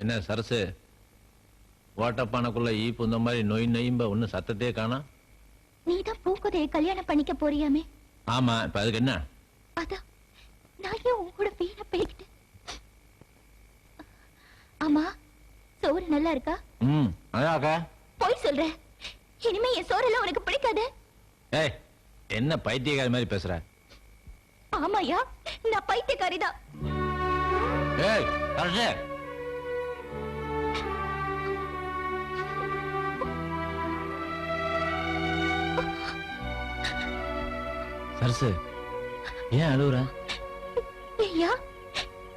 என்ன சரசு, ஓட்டப்பானைக்குள்ள ஈ புந்த மாதிரி நொய் நொயம்ப ஒன்னும் சத்தத்தையே காணோம். நீதான் பூக்குதையை கல்யாணம் பண்ணிக்க போறியாமே? ஆமா, இப்ப அதுக்கு என்ன? அதான் நான் ஏன் உன் கூட வீணா போய்கிட்டு. ஆமா, சோறு நல்லா இருக்கா? அதாக்கா. போய் சொல்ற, இனிமே என் சோறெல்லாம் உனக்கு பிடிக்காது. ஏய், என்ன பைத்தியக்காரி மாதிரி பேசுற? ஆமாயா, நான் பைத்தியக்காரிதான். ஏய் சரசு, சரசு ஏன் அழுவுற? ஐயா,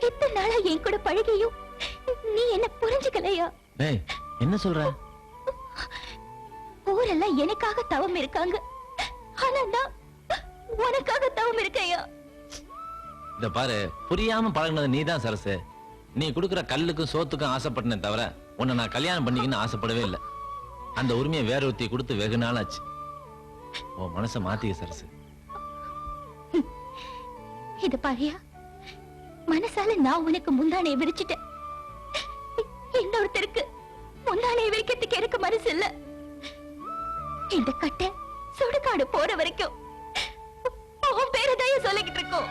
இத்தனை நாளா என் கூட பழகியும் நீ என்ன புரிஞ்சுக்கலையா? ஏய், என்ன சொல்ற? ஊரெல்லாம் எனக்காக தவம் இருக்காங்க, ஆனா நான் உனக்காக தவம் இருக்கையா. இத பாரு, புரியாம பழகினது நீதான் சரசு. நீ குடுக்கிற கல்லுக்கும் சோத்துக்கும் ஆசைப்பட்டனே தவிர உன்னை நான் கல்யாணம் பண்ணிக்கன்னு ஆசைப்படவே இல்லை. அந்த உரிமையை வேற ஒருத்தி கொடுத்து வெகு நாள் ஆச்சு. உன் மனசை மாத்திக்க சரசு. இது பாரியா, மனசால நான் உனக்கு முந்தானையை விரிச்சிட்டேன். இன்னொருத்தருக்கு முந்தானையை விரிக்கிறதுக்கு எனக்கு மனசு இல்ல. இந்த கட்டை சுடுகாடு போற வரைக்கும் உன் பேரதைய சொல்லிக்கிட்டு இருக்கோம்.